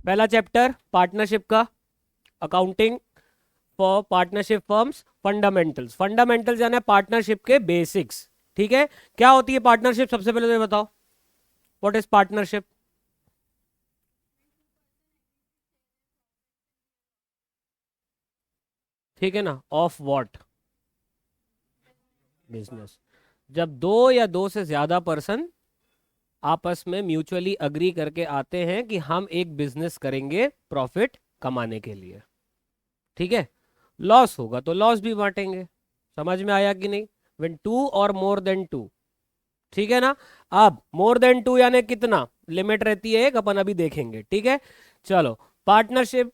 पहला chapter partnership का, accounting for partnership firms, fundamentals. Fundamentals यानी पार्टनरशिप के बेसिक्स। ठीक है, क्या होती है पार्टनरशिप? सबसे पहले तो ये बताओ, व्हाट इज पार्टनरशिप? ठीक है ना, ऑफ व्हाट? बिजनेस। जब दो या दो से ज्यादा पर्सन आपस में म्यूचुअली अग्री करके आते हैं कि हम एक बिजनेस करेंगे प्रॉफिट कमाने के लिए। ठीक है, लॉस होगा तो लॉस भी बांटेंगे। समझ में आया कि नहीं? व्हेन टू और मोर देन टू। ठीक है ना। अब मोर देन टू यानी कितना लिमिट रहती है एक, अपन अभी देखेंगे। ठीक है, चलो। पार्टनरशिप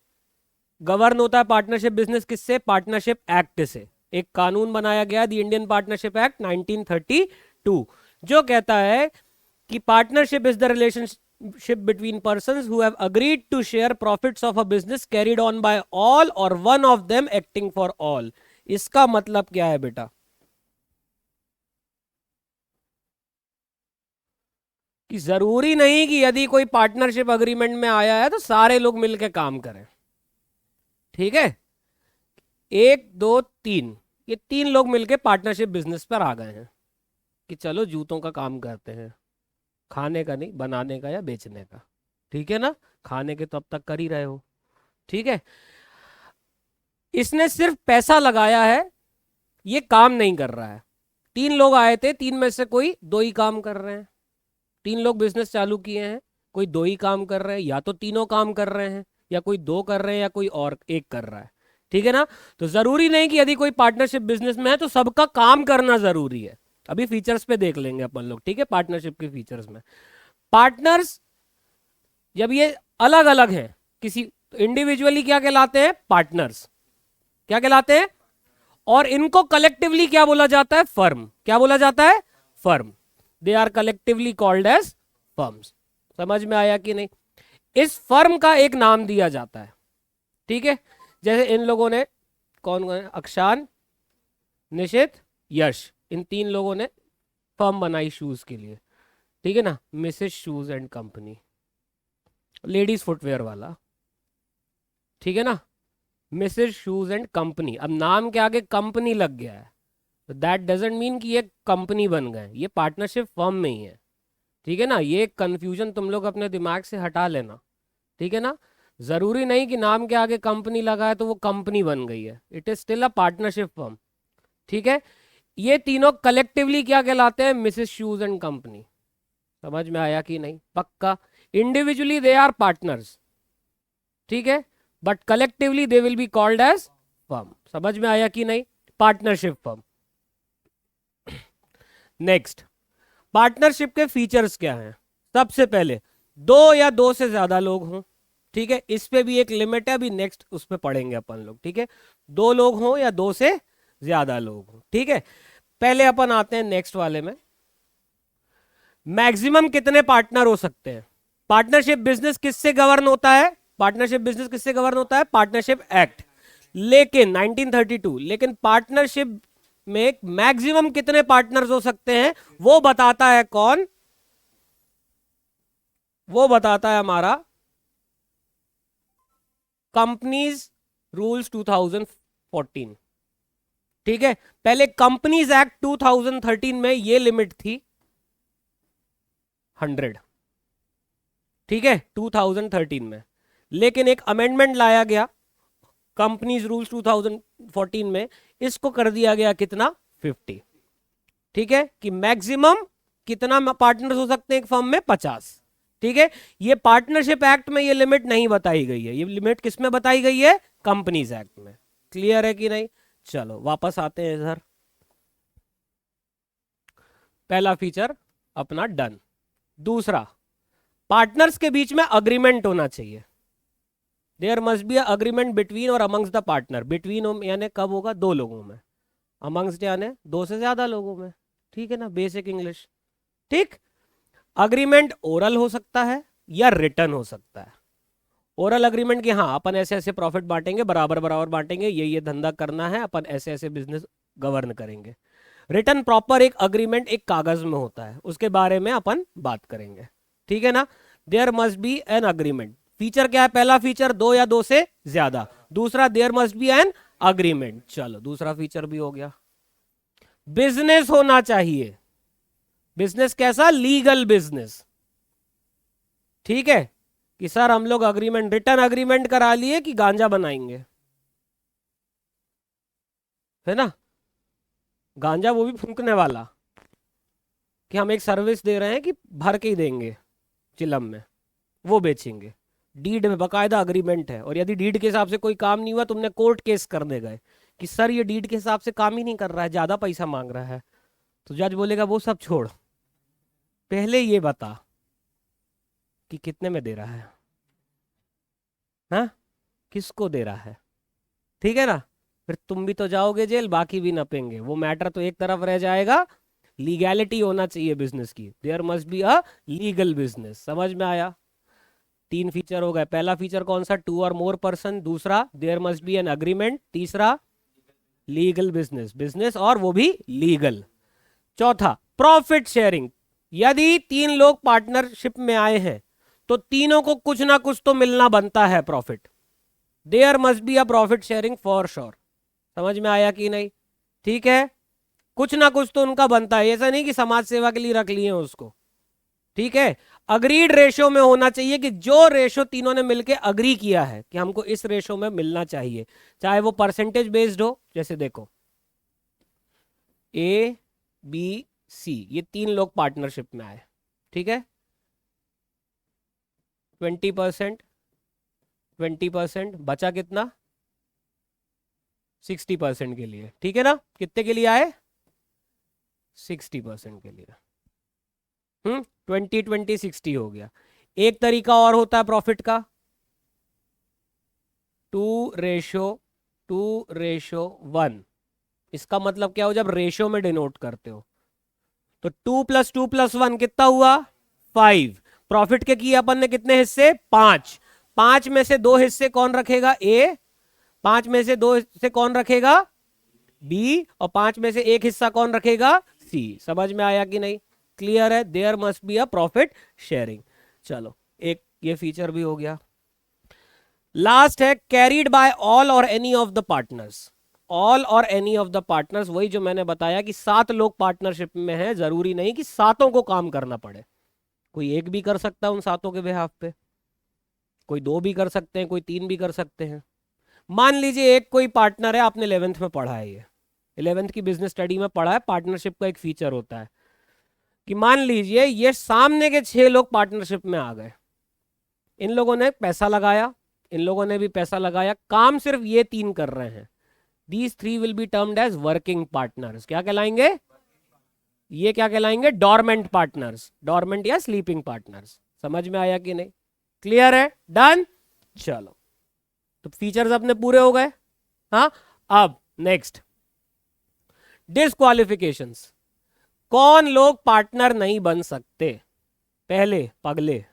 गवर्न होता है पार्टनरशिप बिजनेस किससे? पार्टनरशिप एक्ट से। एक कानून बनाया गया द इंडियन पार्टनरशिप एक्ट 1932, जो कहता है कि partnership is the relationship between persons who have agreed to share profits of a business carried on by all और one of them acting for all. इसका मतलब क्या है बेटा? कि जरूरी नहीं कि यदि कोई पार्टनरशिप अग्रीमेंट में आया है तो सारे लोग मिलकर काम करें। ठीक है, एक दो तीन, ये तीन लोग मिलकर पार्टनरशिप बिजनेस पर आ गए हैं कि चलो जूतों का काम करते हैं, खाने का नहीं, बनाने का या बेचने का। ठीक है ना, खाने के तो अब तक कर ही रहे हो। ठीक है, इसने सिर्फ पैसा लगाया है, ये काम नहीं कर रहा है। तीन लोग आए थे, तीन में से कोई दो ही काम कर रहे हैं। तीन लोग बिजनेस चालू किए हैं, कोई दो ही काम कर रहे हैं, या तो तीनों काम कर रहे हैं, या कोई दो कर रहे हैं, या कोई और एक कर रहा है। ठीक है ना, तो जरूरी नहीं कि यदि कोई पार्टनरशिप बिजनेस में है तो सबका काम करना जरूरी है। अभी फीचर्स पे देख लेंगे अपन लोग। ठीक है, पार्टनरशिप के फीचर्स में पार्टनर्स जब ये अलग अलग हैं किसी, इंडिविजुअली क्या कहलाते हैं? पार्टनर्स। क्या कहलाते हैं? और इनको कलेक्टिवली क्या बोला जाता है? फर्म। क्या बोला जाता है? Firm. They are collectively called as firms. समझ में आया कि नहीं? इस फर्म का एक नाम दिया जाता है। ठीक है, जैसे इन लोगों ने, कौन कौन? अक्षान, निशित, यश, इन तीन लोगों ने फर्म बनाई शूज के लिए। ठीक है ना, Mrs shoes and company, ladies footwear वाला। ठीक है ना, मिसेस शूज एंड कंपनी। अब नाम के आगे कंपनी लग गया है तो दैट डजेंट मीन कि ये कंपनी बन गए, ये पार्टनरशिप फर्म में ही है। ठीक है ना, ये कंफ्यूजन तुम लोग अपने दिमाग से हटा लेना। ठीक है ना, जरूरी नहीं कि नाम के आगे कंपनी लगा है तो वो कंपनी बन गई है, it is still a partnership firm. ठीक है, ये तीनों कलेक्टिवली क्या कहलाते हैं? Mrs shoes and company. समझ में आया कि नहीं? पक्का। इंडिविजुअली दे आर पार्टनर्स, ठीक है, but collectively they will be called as firm. समझ में आया कि नहीं? Partnership firm. नेक्स्ट, पार्टनरशिप के फीचर्स क्या हैं? सबसे पहले दो या दो से ज्यादा लोग हों। ठीक है, इस पे भी एक लिमिट है, अभी नेक्स्ट उस पे पढ़ेंगे अपन लोग। ठीक है, दो लोग हों या दो से ज्यादा लोग हों। ठीक है, पहले अपन आते हैं नेक्स्ट वाले में। मैक्सिमम कितने पार्टनर हो सकते हैं? पार्टनरशिप बिजनेस किससे गवर्न होता है? पार्टनरशिप बिजनेस किससे गवर्न होता है? Partnership act. लेकिन 1932, लेकिन पार्टनरशिप में मैक्सिमम कितने पार्टनर्स हो सकते हैं वो बताता है कौन? वो बताता है हमारा कंपनीज रूल्स 2014। ठीक है, पहले कंपनीज एक्ट 2013 में ये लिमिट थी 100। ठीक है, 2013 में, लेकिन एक अमेंडमेंट लाया गया कंपनीज रूल्स 2014 में, इसको कर दिया गया कितना? 50। ठीक है, कि मैक्सिमम कितना पार्टनर्स हो सकते हैं एक फर्म में? 50। ठीक है, ये पार्टनरशिप एक्ट में ये लिमिट नहीं बताई गई है, ये लिमिट किस में बताई गई है? कंपनीज एक्ट में। क्लियर है कि नहीं? चलो वापस आते हैं इधर। पहला फीचर अपना डन। दूसरा, पार्टनर्स के बीच में अग्रीमेंट होना चाहिए। There must be agreement between और अमंग्स द पार्टनर। बिटवीन यानी कब होगा? दो लोगों में। अमंग्स यानी दो से ज्यादा लोगों में। ठीक है ना, बेसिक इंग्लिश। ठीक, अग्रीमेंट ओरल हो सकता है या रिटर्न हो सकता है। ओरल अग्रीमेंट कि हाँ अपन ऐसे ऐसे प्रॉफिट बांटेंगे, बराबर बराबर बांटेंगे, ये धंधा करना है, अपन ऐसे ऐसे बिजनेस गवर्न करेंगे। रिटर्न प्रॉपर एक अग्रीमेंट एक कागज में होता है, उसके बारे में अपन बात करेंगे। ठीक है ना, there must be an agreement. Feature क्या है? पहला फीचर 2 या 2 से ज्यादा, दूसरा there must be an agreement. चलो दूसरा फीचर भी हो गया। बिजनेस होना चाहिए। बिजनेस कैसा? Legal business. ठीक है कि सर हम लोग अग्रीमेंट, रिटर्न अग्रीमेंट करा लिए कि गांजा बनाएंगे, है ना, गांजा वो भी फूंकने वाला, कि हम एक सर्विस दे रहे हैं कि भर के ही देंगे चिलम में, वो बेचेंगे। डीड में बकायदा अग्रीमेंट है, और यदि डीड के हिसाब से कोई काम नहीं हुआ, तुमने कोर्ट केस करने गए कि सर ये डीड के हिसाब से काम ही नहीं कर रहा है, ज्यादा पैसा मांग रहा है, तो जज बोलेगा वो सब छोड़, पहले ये बता कि कितने में दे रहा है, हाँ, किसको दे रहा है, ठीक है ना। फिर तुम भी तो जाओगे जेल, बाकी भी नपेंगे, वो मैटर तो एक तरफ रह जाएगा। लीगैलिटी होना चाहिए बिजनेस की, there must be a legal business. समझ में आया? 3 फीचर हो गए। पहला फीचर कौन सा? 2 और मोर पर्सन। दूसरा there must be an agreement. तीसरा लीगल बिजनेस, बिजनेस और वो भी लीगल। चौथा प्रॉफिट शेयरिंग। यदि 3 लोग पार्टनरशिप में आए हैं तो तीनों को कुछ ना कुछ तो मिलना बनता है profit. There must be a profit sharing for sure. समझ में आया कि नहीं? ठीक है, कुछ ना कुछ तो उनका बनता है, ऐसा नहीं कि समाज सेवा के लिए रख लिए उसको। ठीक है, अग्रीड रेशो में होना चाहिए, कि जो रेशो तीनों ने मिलकर अग्री किया है कि हमको इस रेशो में मिलना चाहिए, चाहे वो परसेंटेज बेस्ड हो। जैसे देखो ए बी सी, ये 3 लोग पार्टनरशिप में आए, ठीक है, 20%, 20%, बचा कितना? 60% के लिए, ठीक है ना। कितने के लिए आए? 60% के लिए। 20-20-60 हो गया। एक तरीका और होता है प्रॉफिट का, 2:1। इसका मतलब क्या हो? जब रेशो में डिनोट करते हो तो 2 + 2 + 1 कितना हुआ? 5। प्रॉफिट के किए अपन ने कितने हिस्से? 5। 5 में से 2 हिस्से कौन रखेगा? ए। 5 में से 2 हिस्से कौन रखेगा? बी। और 5 में से 1 हिस्सा कौन रखेगा? सी। समझ में आया कि नहीं? क्लियर है? There must be a profit sharing. चलो एक ये फीचर भी हो गया। लास्ट है कैरीड बाय ऑल और any of the partners. All और एनी ऑफ द पार्टनर्स, वही जो मैंने बताया कि 7 लोग पार्टनरशिप में हैं, जरूरी नहीं कि सातों को काम करना पड़े, कोई एक भी कर सकता है उन सातों के बिहाफ पे, कोई 2 भी कर सकते हैं, कोई 3 भी कर सकते हैं। मान लीजिए एक कोई पार्टनर है, आपने 11th में पढ़ा है, ये 11th की बिजनेस स्टडी में पढ़ा है, पार्टनरशिप का एक फीचर होता है कि मान लीजिए ये सामने के 6 लोग पार्टनरशिप में आ गए, इन लोगों ने पैसा लगाया, इन लोगों ने भी पैसा लगाया, काम सिर्फ ये 3 कर रहे हैं। These 3 will be termed as working partners। क्या कहलाएंगे? ये क्या कहलाएंगे? डॉर्मेंट पार्टनर्स, डॉर्मेंट या स्लीपिंग पार्टनर्स। समझ में आया कि नहीं? क्लियर है? डन। चलो तो फीचर्स अपने पूरे हो गए। हाँ, अब नेक्स्ट डिस्क्वालिफिकेशंस। कौन लोग पार्टनर नहीं बन सकते? पहले पगले।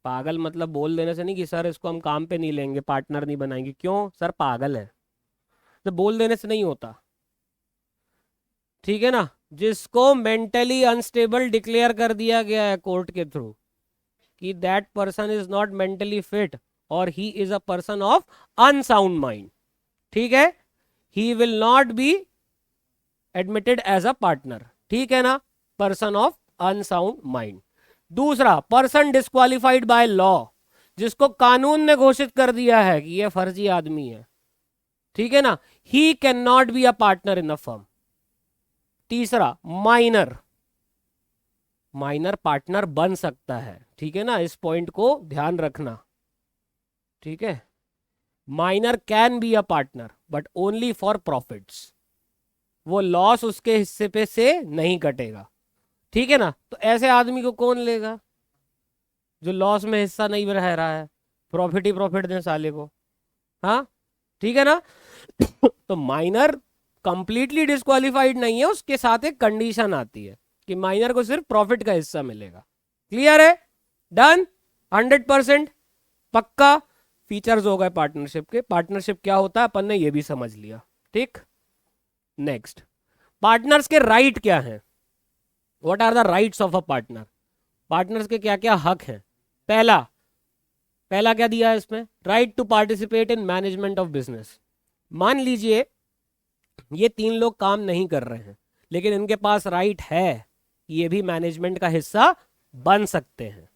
पागल मतलब बोल देने से नहीं कि सर इसको हम काम पे नहीं लेंगे, पार्टनर नहीं बनाएंगे। क्यों? सर पागल है, तो बोल देने से नहीं होता, ठीक है ना। जिसको मेंटली अनस्टेबल डिक्लेयर कर दिया गया है कोर्ट के थ्रू कि that person is not mentally fit और he is a person of unsound mind, ठीक है, he will not be admitted as a partner, ठीक है ना, पर्सन ऑफ अनसाउंड माइंड। दूसरा, पर्सन डिस्क्वालिफाइड बाय लॉ, जिसको कानून ने घोषित कर दिया है कि यह फर्जी आदमी है, ठीक है ना, he can not be a partner in a firm. तीसरा, माइनर, माइनर पार्टनर बन सकता है, ठीक है ना, इस पॉइंट को ध्यान रखना, ठीक है। Minor can be a partner but only for profits, वो लॉस उसके हिस्से पे से नहीं कटेगा, ठीक है ना। तो ऐसे आदमी को कौन लेगा जो लॉस में हिस्सा नहीं रह रहा है, प्रॉफिट ही प्रॉफिट दे साले को, हाँ, ठीक है ना। तो माइनर कंप्लीटली डिस्क्वालिफाइड नहीं है, उसके साथ एक कंडीशन आती है कि माइनर को सिर्फ प्रॉफिट का हिस्सा मिलेगा। क्लियर है? डन। 100% पक्का। फीचर्स हो गए पार्टनरशिप के। पार्टनरशिप क्या होता है अपन ने ये भी समझ लिया, ठीक। नेक्स्ट, पार्टनर्स के राइट क्या हैं? What are the rights of a partner? Partners के क्या क्या हक हैं। पहला पहला क्या दिया है इसमें, right to participate in management of business. मान लीजिए ये तीन लोग काम नहीं कर रहे हैं, लेकिन इनके पास राइट है, ये भी मैनेजमेंट का हिस्सा बन सकते हैं।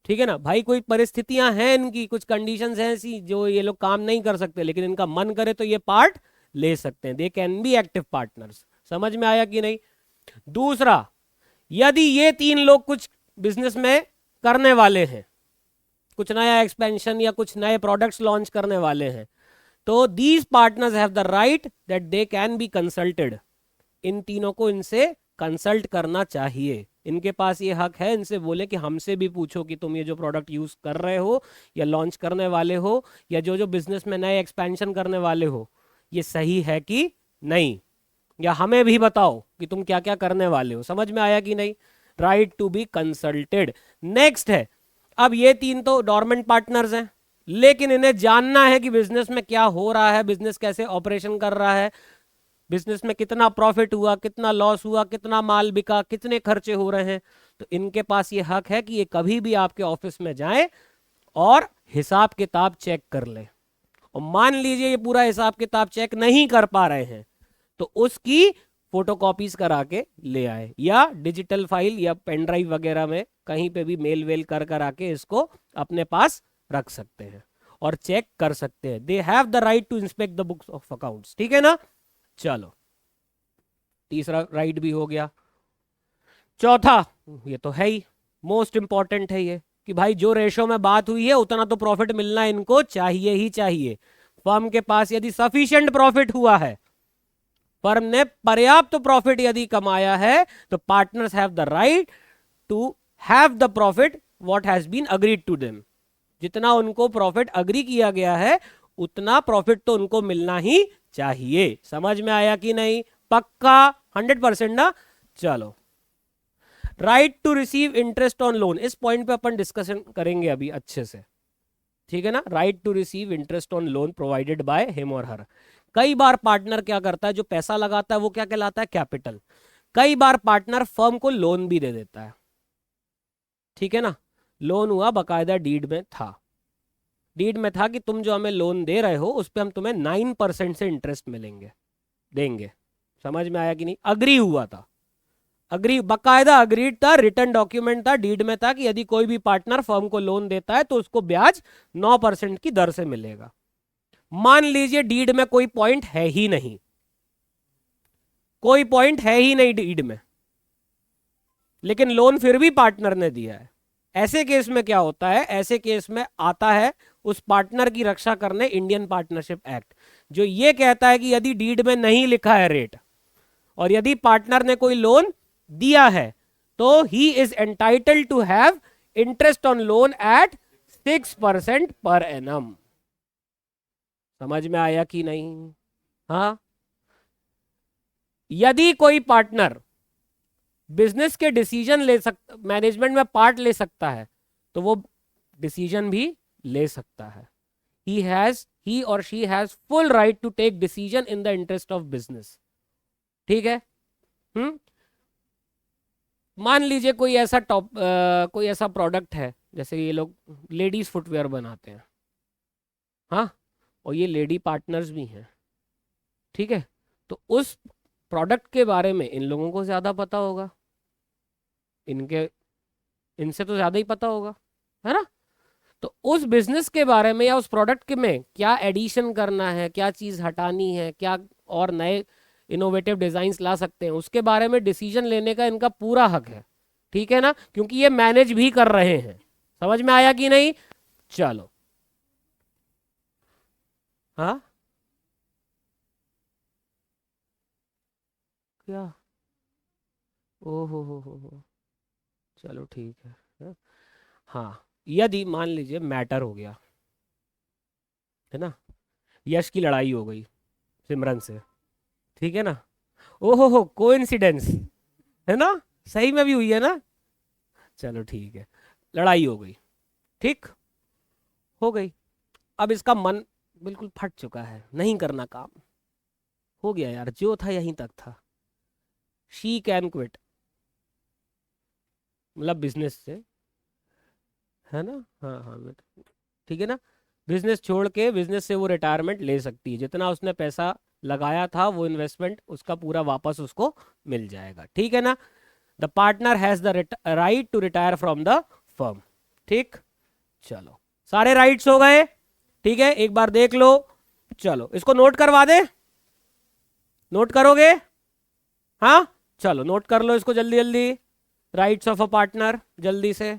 ठीक है ना भाई, कोई परिस्थितियां हैं इनकी, कुछ कंडीशंस हैं ऐसी जो ये लोग काम नहीं कर सकते, लेकिन इनका मन करे तो ये पार्ट ले सकते हैं। दे कैन बी एक्टिव पार्टनर्स। समझ में आया कि नहीं। दूसरा, यदि ये तीन लोग कुछ बिजनेस में करने वाले हैं, कुछ नया एक्सपेंशन या कुछ नए प्रोडक्ट्स लॉन्च करने वाले हैं, तो these partners have the right that they can be consulted. इन तीनों को इनसे कंसल्ट करना चाहिए। इनके पास ये हक है, इनसे बोले कि हमसे भी पूछो कि तुम ये जो प्रोडक्ट यूज कर रहे हो या लॉन्च करने वाले हो या जो जो बिजनेस में नए एक्सपेंशन करने वाले हो, ये सही है कि नहीं, या हमें भी बताओ कि तुम क्या क्या करने वाले हो। समझ में आया कि नहीं। Right to be consulted. Next है, अब ये तीन तो डोरमेंट पार्टनर्स हैं, लेकिन इन्हें जानना है कि बिजनेस में क्या हो रहा है, बिजनेस कैसे ऑपरेशन कर रहा है, बिजनेस में कितना प्रॉफिट हुआ, कितना लॉस हुआ, कितना माल बिका, कितने खर्चे हो रहे हैं। तो इनके पास ये हक है कि ये कभी भी आपके ऑफिस में जाएं और हिसाब किताब चेक कर ले। और मान लीजिए ये पूरा हिसाब किताब चेक नहीं कर पा रहे हैं, तो उसकी फोटोकॉपीज करा के ले आए, या डिजिटल फाइल या पेन ड्राइव वगैरह में कहीं पे भी मेल वेल कर करा के इसको अपने पास रख सकते हैं और चेक कर सकते हैं। They have the right to inspect the books of accounts. ठीक है ना। चलो, तीसरा राइट भी हो गया। चौथा, ये तो है ही, मोस्ट इंपॉर्टेंट है ये, कि भाई जो रेशो में बात हुई है उतना तो प्रॉफिट मिलना इनको चाहिए ही चाहिए। फर्म के पास यदि सफिशिएंट प्रॉफिट हुआ है, फर्म ने पर्याप्त प्रॉफिट यदि कमाया है, तो partners have the right to have the profit what has been agreed to them. जितना उनको प्रॉफिट अग्री किया गया है उतना प्रॉफिट तो उनको मिलना ही चाहिए। समझ में आया कि नहीं। पक्का 100% ना। चलो, right to receive interest on loan, इस पॉइंट पे अपन डिस्कशन करेंगे अभी अच्छे से। ठीक है ना। Right to receive interest on loan provided by him और हर। कई बार पार्टनर क्या करता है, जो पैसा लगाता है वो क्या कहलाता है, कैपिटल। कई बार पार्टनर फर्म को लोन भी दे देता है। ठीक है ना। लोन हुआ, बकायदा डीड में था, डीड में था कि तुम जो हमें लोन दे रहे हो उस पर हम तुम्हें 9% से इंटरेस्ट मिलेंगे, देंगे। समझ में आया कि नहीं। अग्री हुआ था, अग्री, बकायदा अग्रीड था, रिटर्न डॉक्यूमेंट था, डीड में था कि यदि कोई भी पार्टनर फर्म को लोन देता है तो उसको ब्याज 9% की दर से मिलेगा। मान लीजिए डीड में कोई पॉइंट है ही नहीं, कोई पॉइंट है ही नहीं डीड में, लेकिन लोन फिर भी पार्टनर ने दिया है। ऐसे केस में क्या होता है, ऐसे केस में आता है उस पार्टनर की रक्षा करने इंडियन पार्टनरशिप एक्ट, जो ये कहता है कि यदि डीड में नहीं लिखा है रेट और यदि पार्टनर ने कोई लोन दिया है तो he is entitled to have interest on loan at 6% per annum. समझ में आया कि नहीं। हाँ, यदि कोई पार्टनर बिजनेस के डिसीजन ले सकता, मैनेजमेंट में पार्ट ले सकता है, तो वो डिसीजन भी ले सकता है। ही और she has full right to take decision in the interest of business. ठीक है। मान लीजिए कोई ऐसा कोई ऐसा प्रोडक्ट है, जैसे ये लोग लेडीज फुटवेयर बनाते हैं, हाँ, और ये लेडी पार्टनर्स भी हैं। ठीक है। तो उस प्रोडक्ट के बारे में इन लोगों को ज्यादा पता होगा, इनके इनसे तो ज्यादा ही पता होगा, है ना। तो उस बिजनेस के बारे में या उस प्रोडक्ट के में क्या एडिशन करना है, क्या चीज हटानी है, क्या और नए इनोवेटिव डिजाइन्स ला सकते हैं, उसके बारे में डिसीजन लेने का इनका पूरा हक है। ठीक है ना, क्योंकि ये मैनेज भी कर रहे हैं। समझ में आया कि नहीं। चलो, हाँ, क्या, ओहो हो, चलो ठीक है। हाँ, यदि मान लीजिए मैटर हो गया, है ना, यश की लड़ाई हो गई सिमरन से, ठीक है ना, ओहो हो, कोइंसिडेंस, है ना, सही में भी हुई है ना। चलो ठीक है, लड़ाई हो गई, ठीक, हो गई। अब इसका मन बिल्कुल फट चुका है, नहीं करना काम, हो गया यार, जो था यहीं तक था। शी कैन क्विट, मतलब बिजनेस से, है ना। हाँ हाँ ठीक है ना। बिजनेस छोड़ के बिजनेस से वो रिटायरमेंट ले सकती है, जितना उसने पैसा लगाया था वो इन्वेस्टमेंट उसका पूरा वापस उसको मिल जाएगा, ठीक है ना। The partner has the right to retire from the firm. ठीक, चलो सारे राइट्स हो गए, ठीक है, एक बार देख लो। चलो इसको नोट करवा दे, नोट करोगे? हाँ, चलो नोट कर लो इसको जल्दी जल्दी। राइट्स ऑफ अ पार्टनर जल्दी से।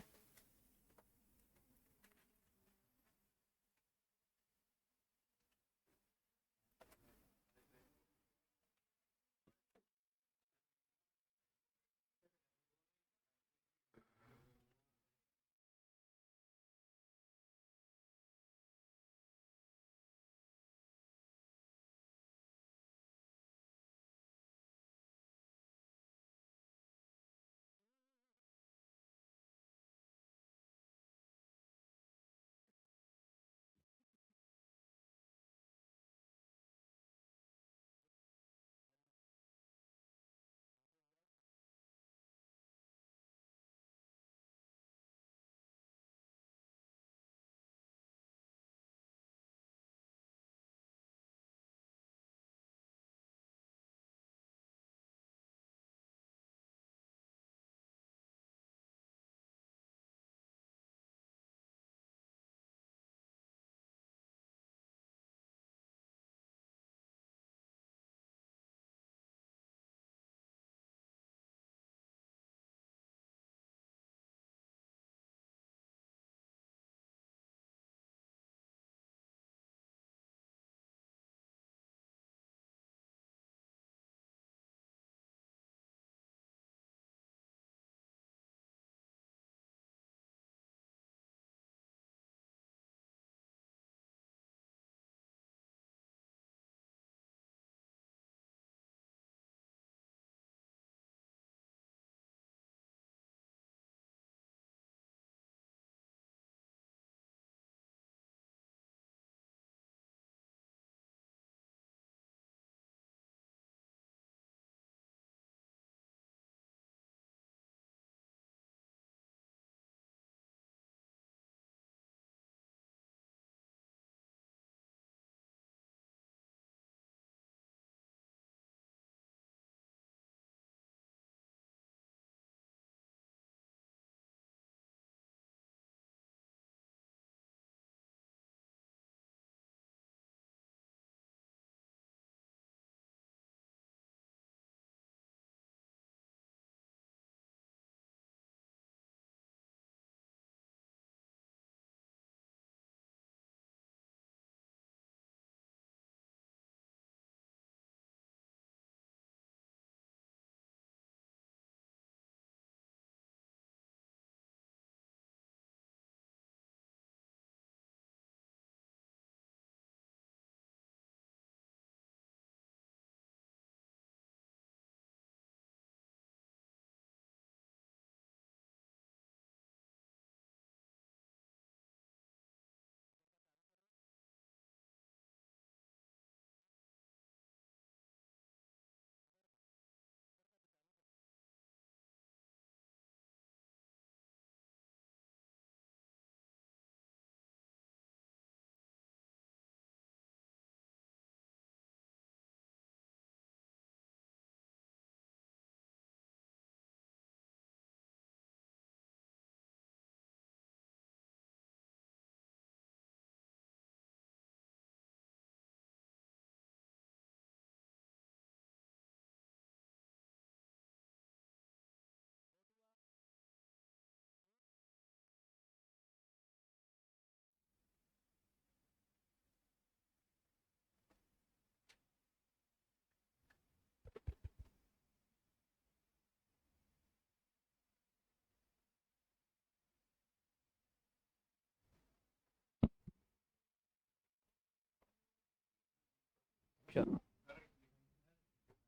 चलो।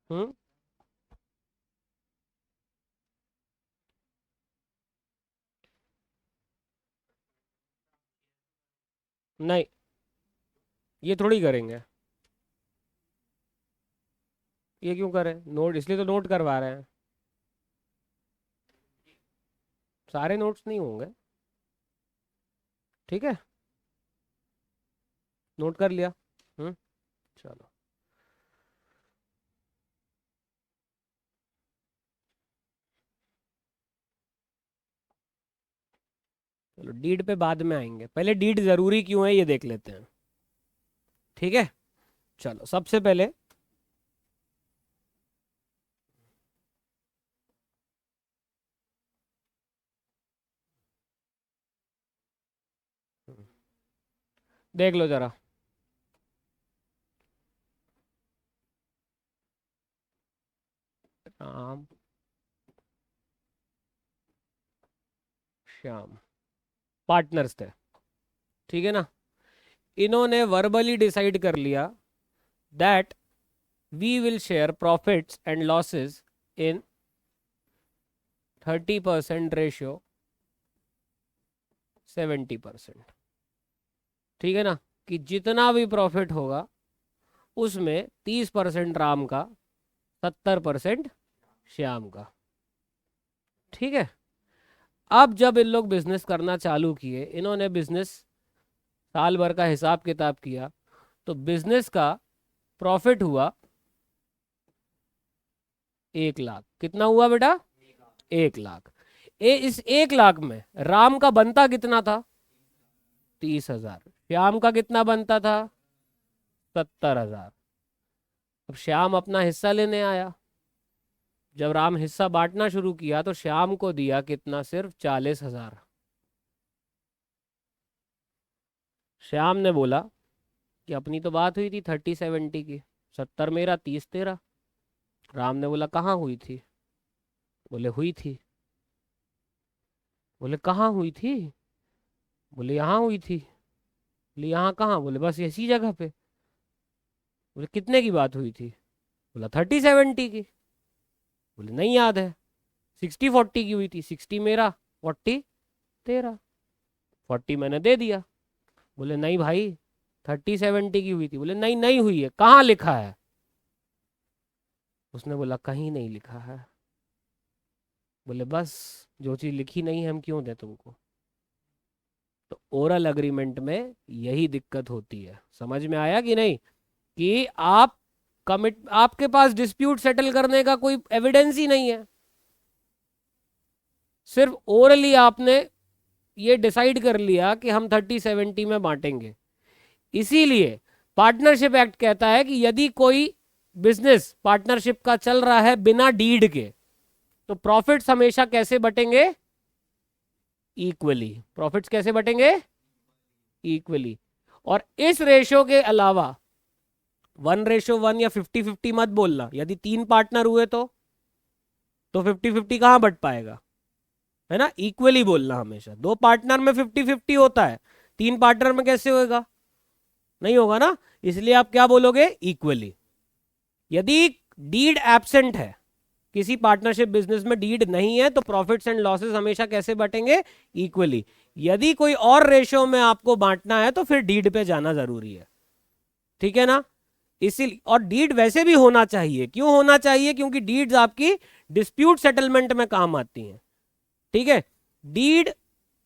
हम्म। नहीं, ये थोड़ी करेंगे। ये क्यों करें नोट, इसलिए तो नोट करवा रहे हैं। सारे नोट्स नहीं होंगे, ठीक है, नोट कर लिया। चलो, चलो डीड पे बाद में आएंगे, पहले डीड जरूरी क्यों है ये देख लेते हैं, ठीक है। चलो सबसे पहले देख लो जरा, राम श्याम पार्टनर्स थे, ठीक है ना। इन्होंने वर्बली डिसाइड कर लिया that we will share profits and losses in 30% ratio 70%, ठीक है ना, कि जितना भी प्रॉफिट होगा उसमें 30% राम का, 70% श्याम का, ठीक है। अब जब इन लोग बिजनेस करना चालू किए, इन्होंने बिजनेस साल भर का हिसाब किताब किया, तो बिजनेस का प्रॉफिट हुआ 1 लाख। कितना हुआ बेटा? 1 लाख। इस 1 लाख में राम का बनता कितना था? 30,000। श्याम का कितना बनता था? 70,000। अब श्याम अपना हिस्सा लेने आया। जब राम हिस्सा बांटना शुरू किया तो श्याम को दिया कितना? सिर्फ 40,000। श्याम ने बोला कि अपनी तो बात हुई थी 30-70 की, 70 मेरा 30 तेरा। राम ने बोला कहाँ हुई थी? बोले हुई थी। बोले कहाँ हुई थी? बोले यहाँ हुई थी। बोले यहाँ कहाँ? बोले बस इसी जगह पे। बोले कितने की बात हुई थी? बोला 30-70 की। बोले नहीं याद है। 60-40 की हुई थी, 60 मेरा 40 तेरा, 40 मैंने दे दिया। बोले नहीं भाई 30-70 की हुई थी। बोले नहीं नहीं हुई है, कहाँ लिखा है? उसने बोला कहीं नहीं लिखा है। बोले बस जो चीज लिखी नहीं है हम क्यों दें तुमको। तो ओरल अग्रीमेंट में यही दिक्कत होती है, समझ में आया कि नहीं? कि आप आपके पास डिस्प्यूट सेटल करने का कोई एविडेंस ही नहीं है, सिर्फ ओरली आपने ये डिसाइड कर लिया कि हम 30-70 में बांटेंगे। इसीलिए पार्टनरशिप एक्ट कहता है कि यदि कोई बिजनेस पार्टनरशिप का चल रहा है बिना डीड के, तो प्रॉफिट्स हमेशा कैसे बटेंगे? इक्वली। प्रॉफिट्स कैसे बटेंगे? इक्वली। और इस रेशो के अलावा 1:1 या 50-50 मत बोलना। यदि 3 पार्टनर हुए तो 50-50 कहां बट पाएगा? है ना, इक्वली बोलना हमेशा। 2 पार्टनर में 50-50 होता है, 3 पार्टनर में कैसे होगा? नहीं होगा ना। इसलिए आप क्या बोलोगे? इक्वली। यदि डीड एब्सेंट है, किसी पार्टनरशिप बिजनेस में डीड नहीं है, तो प्रॉफिट्स एंड लॉसेस हमेशा कैसे बटेंगे? इक्वली। यदि कोई और रेशियो में आपको बांटना है तो फिर डीड पे जाना जरूरी है, ठीक है ना। इसीलिए, और डीड वैसे भी होना चाहिए। क्यों होना चाहिए? क्योंकि डीड्स आपकी डिस्प्यूट सेटलमेंट में काम आती हैं, ठीक है। डीड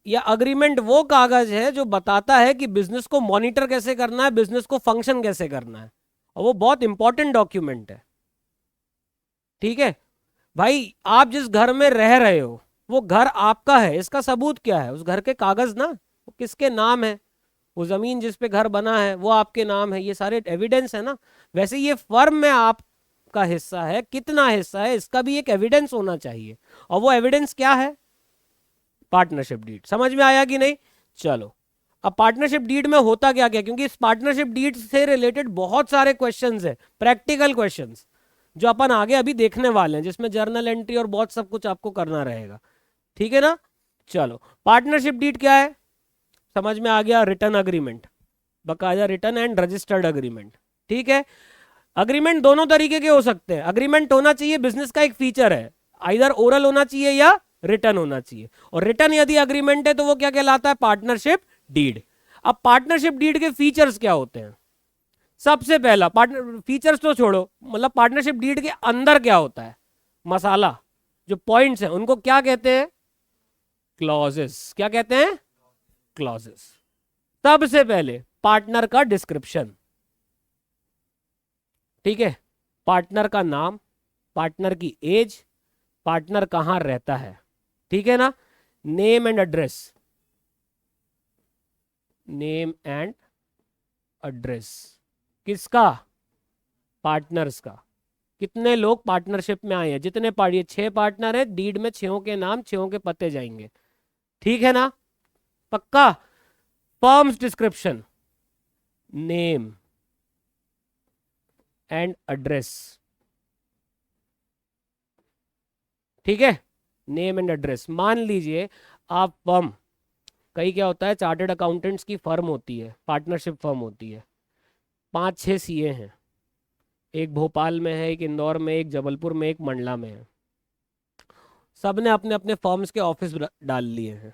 या अग्रीमेंट वो कागज है जो बताता है कि बिजनेस को मॉनिटर कैसे करना है, बिजनेस को फंक्शन कैसे करना है, और वो बहुत इंपॉर्टेंट डॉक्यूमेंट है, ठीक है। भाई आप जिस घर में रह रहे हो वो घर आपका है, इसका सबूत क्या है? उस घर के कागज ना, वो किसके नाम है? वो जमीन जिस पे घर बना है वो आपके नाम है, ये सारे एविडेंस है ना। वैसे ये फर्म में आपका हिस्सा है, कितना हिस्सा है इसका भी एक एविडेंस होना चाहिए, और वो एविडेंस क्या है? Partnership deed. समझ में आया कि नहीं? चलो, अब पार्टनरशिप डीड में होता क्या क्या, क्योंकि इस पार्टनरशिप डीड से रिलेटेड बहुत सारे क्वेश्चंस है, प्रैक्टिकल क्वेश्चंस, जो अपन आगे अभी देखने वाले हैं, जिसमें जर्नल एंट्री और बहुत सब कुछ आपको करना रहेगा, ठीक है ना। चलो, पार्टनरशिप डीड क्या है समझ में आ गया। रिटर्न अग्रीमेंट, बकायदा रिटर्न एंड रजिस्टर्ड अग्रीमेंट, ठीक है। अग्रीमेंट दोनों तरीके के हो सकते हैं। अग्रीमेंट होना चाहिए, बिजनेस का एक फीचर है, आइदर ओरल होना चाहिए या रिटर्न होना चाहिए। और रिटर्न यदि अग्रीमेंट है तो वो क्या कहलाता है? Partnership deed. अब पार्टनरशिप डीड के फीचर्स क्या होते हैं? सबसे पहला, पार्टनर फीचर्स तो छोड़ो, मतलब पार्टनरशिप डीड के अंदर क्या होता है, मसाला, जो पॉइंट्स हैं उनको क्या कहते हैं? क्लॉजेस, क्या कहते हैं? क्लॉजेस। सबसे पहले पार्टनर का डिस्क्रिप्शन, ठीक है, पार्टनर का नाम, पार्टनर की एज, पार्टनर कहां रहता है, ठीक है ना, name and address, name and address किसका? पार्टनर्स का। कितने लोग पार्टनरशिप में आए हैं, जितने पार्टी, 6 पार्टनर है, डीड में 6 के नाम 6 के पते जाएंगे, ठीक है ना, पक्का। Firms description, name and address, ठीक है, नेम एंड एड्रेस। मान लीजिए आप फर्म, कई क्या होता है, चार्टर्ड अकाउंटेंट्स की फर्म होती है, पार्टनरशिप फर्म होती है, 5-6 सीए हैं, एक भोपाल में है, एक इंदौर में, एक जबलपुर में, एक मंडला में है, सब ने अपने अपने फर्म्स के ऑफिस डाल लिए हैं,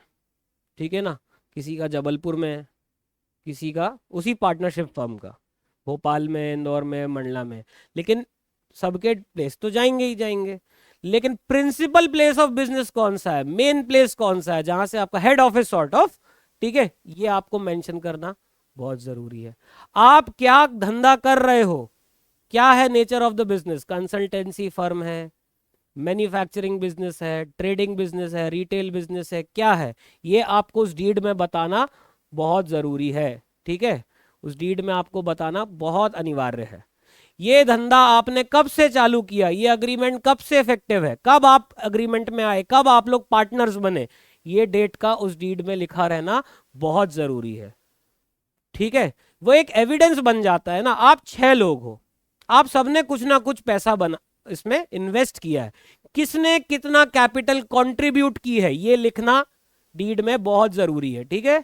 ठीक है ना, किसी का जबलपुर में है, किसी का उसी पार्टनरशिप फर्म का भोपाल में, इंदौर में, मंडला में, लेकिन सबके प्लेस तो जाएंगे ही जाएंगे, लेकिन प्रिंसिपल प्लेस ऑफ बिजनेस कौन सा है, मेन प्लेस कौन सा है, जहां से आपका हेड ऑफिस सॉर्ट ऑफ, ठीक है, ये आपको मेंशन करना बहुत जरूरी है। आप क्या धंधा कर रहे हो, क्या है nature of the business, consultancy firm है, मैन्युफैक्चरिंग बिजनेस है, ट्रेडिंग बिजनेस है, रिटेल बिजनेस है, क्या है, ये आपको उस डीड में बताना बहुत जरूरी है, ठीक है, उस डीड में आपको बताना बहुत अनिवार्य है। ये धंधा आपने कब से चालू किया, ये अग्रीमेंट कब से इफेक्टिव है, कब आप अग्रीमेंट में आए, कब आप लोग पार्टनर्स बने, ये डेट का उस डीड में लिखा रहना बहुत जरूरी है, ठीक है। वो एक एविडेंस बन जाता है ना। आप 6 लोग हो, आप सबने कुछ ना कुछ पैसा बना इसमें इन्वेस्ट किया है, किसने कितना कैपिटल कंट्रीब्यूट की है, ये लिखना डीड में बहुत जरूरी है, ठीक है।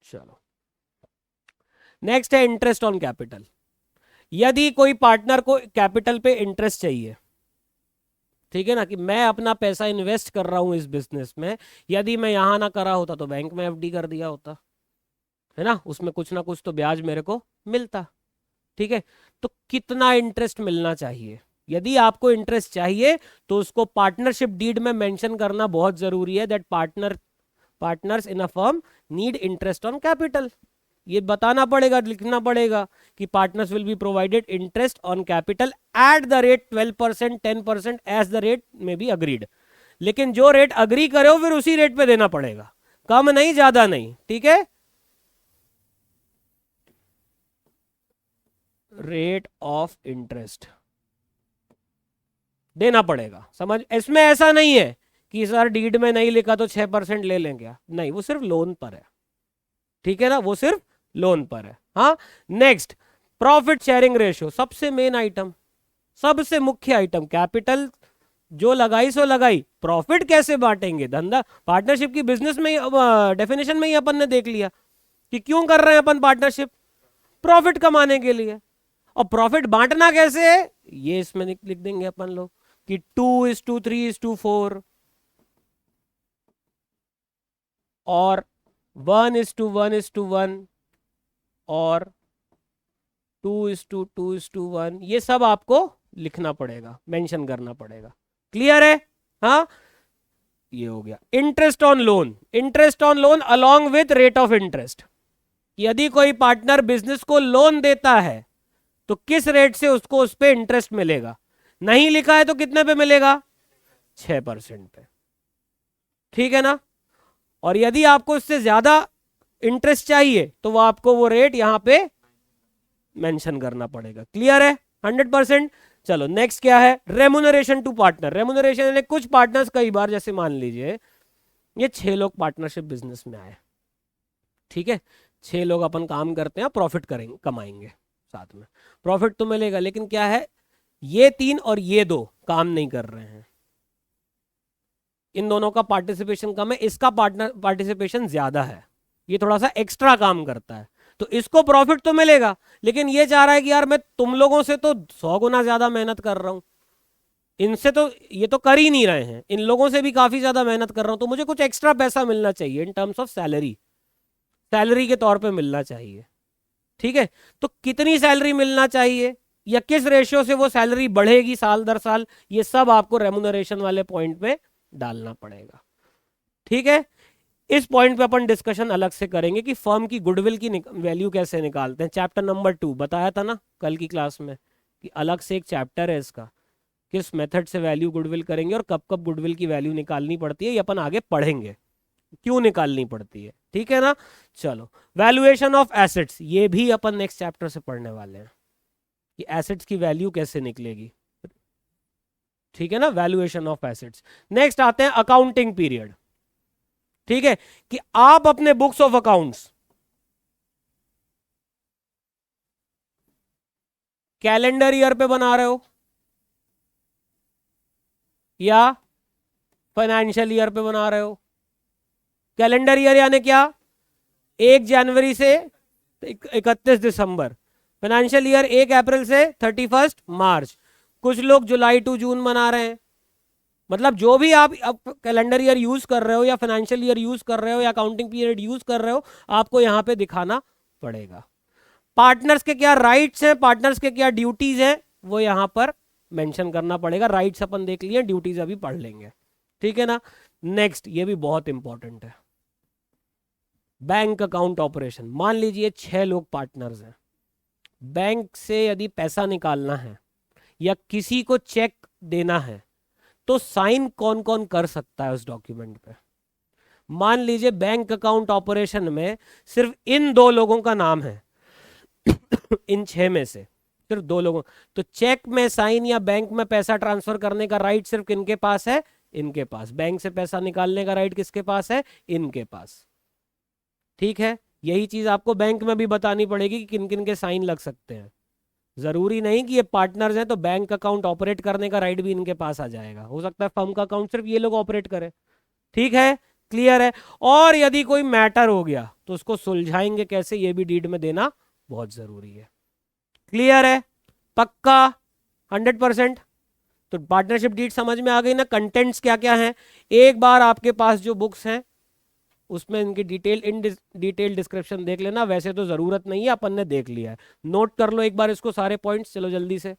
चलो, नेक्स्ट है इंटरेस्ट ऑन कैपिटल। यदि कोई पार्टनर को कैपिटल पे इंटरेस्ट चाहिए, ठीक है ना, कि मैं अपना पैसा इन्वेस्ट कर रहा हूं इस बिजनेस में, यदि मैं यहां ना करा होता तो बैंक में एफडी कर दिया होता, है ना, उसमें कुछ ना कुछ तो ब्याज मेरे को मिलता, ठीक है। तो कितना इंटरेस्ट मिलना चाहिए, यदि आपको इंटरेस्ट चाहिए तो उसको पार्टनरशिप डीड में मेंशन करना बहुत जरूरी है, that partners in a firm need interest on capital. ये बताना पड़ेगा, लिखना पड़ेगा कि partners will be provided interest on capital at the rate 12%, 10% as the rate may be agreed. लेकिन जो रेट अग्री करे हो फिर उसी रेट पे देना पड़ेगा, कम नहीं ज्यादा नहीं, ठीक है। रेट ऑफ इंटरेस्ट देना पड़ेगा, समझ, इसमें ऐसा नहीं है कि सर डीड में नहीं लिखा तो 6% ले लें क्या, नहीं, वो सिर्फ लोन पर है, ठीक है ना, वो सिर्फ लोन पर है। हाँ, नेक्स्ट, प्रॉफिट शेयरिंग रेशियो, सबसे मेन आइटम, सबसे मुख्य आइटम। कैपिटल जो लगाई सो लगाई, प्रॉफिट कैसे बांटेंगे, धंधा पार्टनरशिप की बिजनेस में डेफिनेशन में ही अपन ने देख लिया कि क्यों कर रहे हैं अपन पार्टनरशिप, प्रॉफिट कमाने के लिए। और प्रॉफिट बांटना कैसे है, ये इसमें लिख देंगे अपन लोग कि 2:3:4 और 1:1:1 और 2:2:1, ये सब आपको लिखना पड़ेगा, मेंशन करना पड़ेगा। क्लियर है? हाँ, ये हो गया। Interest on loan, interest on loan along with rate of interest. यदि कोई पार्टनर बिजनेस को लोन देता है तो किस रेट से उसको उस पे इंटरेस्ट मिलेगा, नहीं लिखा है तो कितने पे मिलेगा, 6% पे, ठीक है ना। और यदि आपको इससे ज्यादा इंटरेस्ट चाहिए तो वो आपको वो रेट यहां पे मेंशन करना पड़ेगा। क्लियर है? 100%। चलो, नेक्स्ट क्या है, रेमुनरेशन टू पार्टनर। रेमुनरेशन यानी कुछ पार्टनर्स, कई बार जैसे मान लीजिए ये 6 लोग पार्टनरशिप बिजनेस में आए, ठीक है, 6 लोग अपन काम करते हैं, प्रॉफिट करेंगे, कमाएंगे साथ में, प्रॉफिट तो मिलेगा, लेकिन क्या है, ये 3 और ये 2 काम नहीं कर रहे हैं, इन दोनों का पार्टिसिपेशन कम है, इसका पार्टनर पार्टिसिपेशन ज्यादा है, ये थोड़ा सा एक्स्ट्रा काम करता है, तो इसको प्रॉफिट तो मिलेगा, लेकिन ये चाह रहा है कि यार मैं तुम लोगों से तो 100 गुना ज्यादा मेहनत कर रहा हूं, इनसे तो ये तो कर ही नहीं रहे हैं, इन लोगों से भी काफी ज्यादा मेहनत कर रहा हूं, तो मुझे कुछ एक्स्ट्रा पैसा मिलना चाहिए in terms of salary, salary के तौर पे मिलना चाहिए। ठीक है, तो कितनी सैलरी मिलना चाहिए या किस रेशियो से वो सैलरी बढ़ेगी साल दर साल, ये सब आपको रेमुनरेशन वाले पॉइंट पे डालना पड़ेगा। ठीक है, इस पॉइंट पे अपन डिस्कशन अलग से करेंगे कि फर्म की गुडविल की वैल्यू कैसे निकालते हैं। चैप्टर नंबर 2 बताया था ना कल की क्लास में कि अलग से एक चैप्टर है इसका, किस मेथड से वैल्यू गुडविल करेंगे और कब कब गुडविल की वैल्यू निकालनी पड़ती है, ये अपन आगे पढ़ेंगे क्यों निकालनी पड़ती है। ठीक है ना, चलो वैल्यूएशन ऑफ एसेट्स, ये भी अपन नेक्स्ट चैप्टर से पढ़ने वाले हैं कि एसेट्स की वैल्यू कैसे निकलेगी। ठीक है ना, वैल्यूएशन ऑफ एसेट्स। नेक्स्ट आते हैं अकाउंटिंग पीरियड। ठीक है, कि आप अपने books of accounts calendar year पे बना रहे हो या फाइनेंशियल ईयर पे बना रहे हो। कैलेंडर ईयर यानी क्या, 1 जनवरी से 31 दिसंबर। फाइनेंशियल ईयर 1 अप्रैल से 31 मार्च। कुछ लोग जुलाई टू जून बना रहे हैं। मतलब जो भी आप कैलेंडर ईयर यूज कर रहे हो या फाइनेंशियल ईयर यूज कर रहे हो या अकाउंटिंग पीरियड यूज कर रहे हो, आपको यहां पे दिखाना पड़ेगा। पार्टनर्स के क्या राइट्स हैं, पार्टनर्स के क्या ड्यूटीज हैं, वो यहां पर मेंशन करना पड़ेगा। राइट्स अपन देख लिए, ड्यूटीज अभी पढ़ लेंगे। ठीक है ना, नेक्स्ट ये भी बहुत इंपॉर्टेंट है, बैंक अकाउंट ऑपरेशन। मान लीजिए 6 लोग पार्टनर्स हैं, बैंक से यदि पैसा निकालना है या किसी को चेक देना है तो साइन कौन कौन कर सकता है उस डॉक्यूमेंट पे। मान लीजिए बैंक अकाउंट ऑपरेशन में सिर्फ इन 2 लोगों का नाम है इन 6 में से सिर्फ 2 लोगों, तो चेक में साइन या बैंक में पैसा ट्रांसफर करने का राइट सिर्फ किनके पास है, इनके पास। बैंक से पैसा निकालने का राइट किसके पास है, इनके पास। ठीक है, यही चीज आपको बैंक में भी बतानी पड़ेगी कि किन किन के साइन लग सकते हैं। जरूरी नहीं कि ये पार्टनर्स हैं तो बैंक अकाउंट ऑपरेट करने का राइट भी इनके पास आ जाएगा, हो सकता है फर्म का अकाउंट सिर्फ ये लोग ऑपरेट करें। ठीक है, क्लियर है। और यदि कोई मैटर हो गया तो उसको सुलझाएंगे कैसे, ये भी डीड में देना बहुत जरूरी है। क्लियर है, पक्का 100%। तो पार्टनरशिप डीड समझ में आ गई ना, कंटेंट्स क्या क्या हैं। एक बार आपके पास जो बुक्स हैं उसमें इनकी डिटेल डिस्क्रिप्शन देख लेना, वैसे तो जरूरत नहीं है, अपन ने देख लिया है। नोट कर लो एक बार इसको सारे पॉइंट्स, चलो जल्दी से।